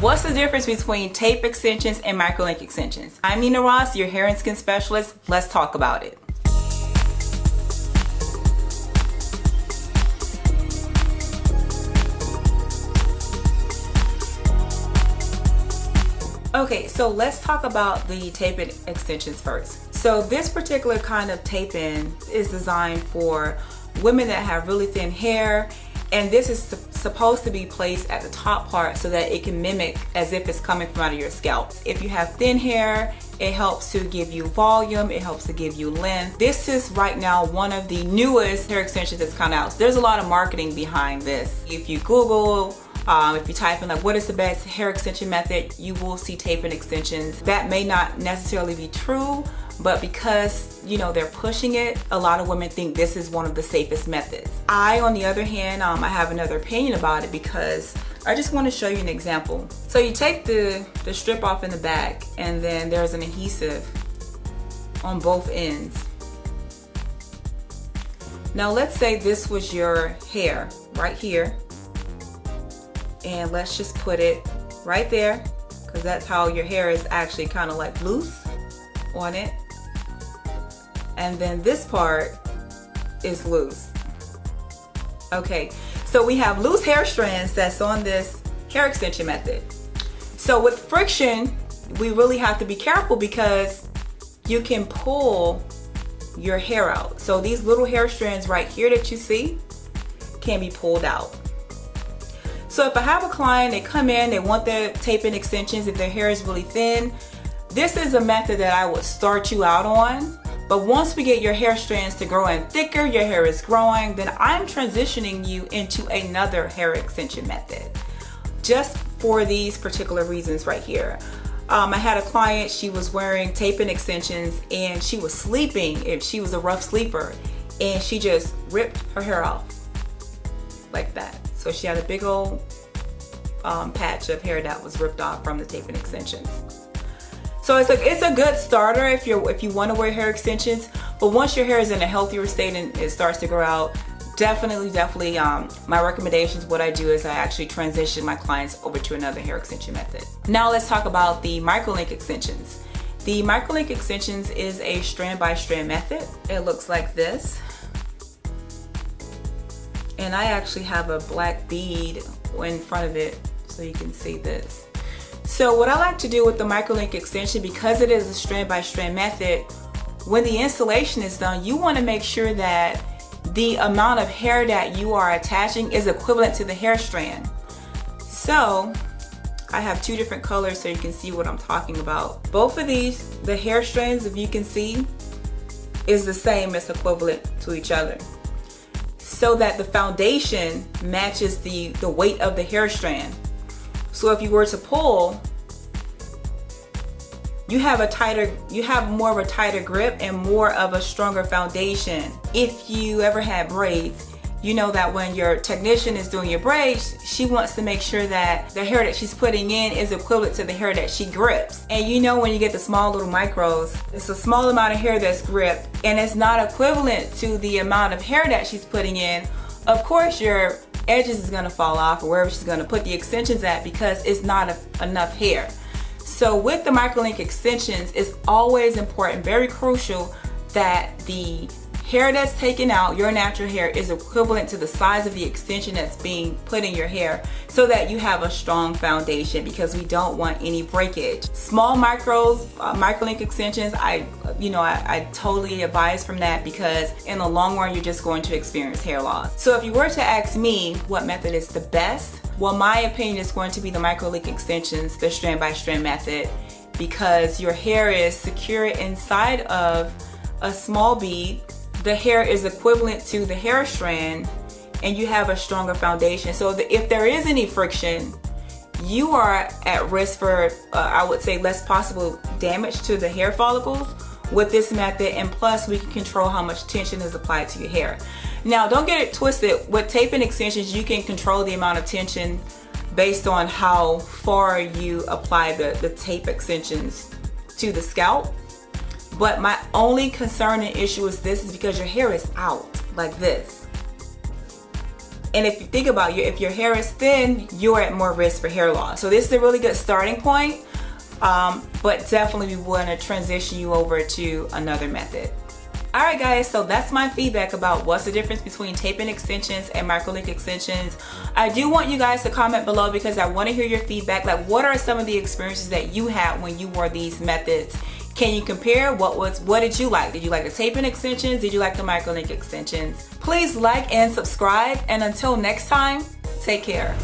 What's the difference between tape extensions and microlink extensions? I'm Nina Ross, your hair and skin specialist. Let's talk about it. Okay, so let's talk about the tape extensions first. So this particular kind of tape-in is designed for women that have really thin hair, and this is supposed to be placed at the top part so that it can mimic as if it's coming from out of your scalp. If you have thin hair, it helps to give you volume, it helps to give you length. This is right now one of the newest hair extensions that's come out. So there's a lot of marketing behind this. If you Google, if you type in like what is the best hair extension method, you will see tape-in extensions. That may not necessarily be true, but because they're pushing it, a lot of women think this is one of the safest methods. I, on the other hand, I have another opinion about it because I just want to show you an example. So you take the strip off in the back, and then there's an adhesive on both ends. Now let's say this was your hair right here, and let's just put it right there, because that's how your hair is actually kind of like loose on it. And then this part is loose. Okay, so we have loose hair strands that's on this hair extension method. So with friction, we really have to be careful because you can pull your hair out. So these little hair strands right here that you see can be pulled out. So if I have a client, they come in, they want their tape-in extensions, if their hair is really thin, this is a method that I would start you out on. But once we get your hair strands to grow in thicker, your hair is growing, then I'm transitioning you into another hair extension method. Just for these particular reasons right here. I had a client, she was wearing tape-in extensions and she was sleeping, and she was a rough sleeper, and she just ripped her hair off like that. So she had a big old patch of hair that was ripped off from the tape-in extensions. So it's a good starter if you want to wear hair extensions. But once your hair is in a healthier state and it starts to grow out, definitely, my recommendations, what I do is I actually transition my clients over to another hair extension method. Now let's talk about the microlink extensions. The microlink extensions is a strand by strand method. It looks like this. And I actually have a black bead in front of it so you can see this. So what I like to do with the microlink extension, because it is a strand by strand method, when the installation is done, you want to make sure that the amount of hair that you are attaching is equivalent to the hair strand. So I have two different colors so you can see what I'm talking about. Both of these, the hair strands, if you can see, is the same, it's equivalent to each other, so that the foundation matches the weight of the hair strand. So if you were to pull, you have more of a tighter grip and more of a stronger foundation. If you ever had braids, you know that when your technician is doing your braids, she wants to make sure that the hair that she's putting in is equivalent to the hair that she grips. And when you get the small little micros, it's a small amount of hair that's gripped and it's not equivalent to the amount of hair that she's putting in. Of course, your edges is gonna fall off, or wherever she's gonna put the extensions at, because it's not enough hair. So with the microlink extensions, it's always important, very crucial, that the hair that's taken out, your natural hair, is equivalent to the size of the extension that's being put in your hair, so that you have a strong foundation, because we don't want any breakage. Small microlink extensions, I totally advise from that, because in the long run you're just going to experience hair loss. So if you were to ask me what method is the best, well, my opinion is going to be the microlink extensions, the strand by strand method, because your hair is secure inside of a small bead. The hair is equivalent to the hair strand, and you have a stronger foundation. So if there is any friction, you are at risk for, I would say, less possible damage to the hair follicles with this method. And plus, we can control how much tension is applied to your hair. Now, don't get it twisted. With tape-in extensions, you can control the amount of tension based on how far you apply the tape extensions to the scalp. But my only concern and issue is this, is because your hair is out like this. And if you think about it, if your hair is thin, you're at more risk for hair loss. So this is a really good starting point, but definitely we want to transition you over to another method. Alright guys, so that's my feedback about what's the difference between tape-in extensions and microlink extensions. I do want you guys to comment below because I want to hear your feedback. Like, what are some of the experiences that you had when you wore these methods? Can you compare? What did you like? Did you like the tape-in extensions? Did you like the microlink extensions? Please like and subscribe, and until next time, take care.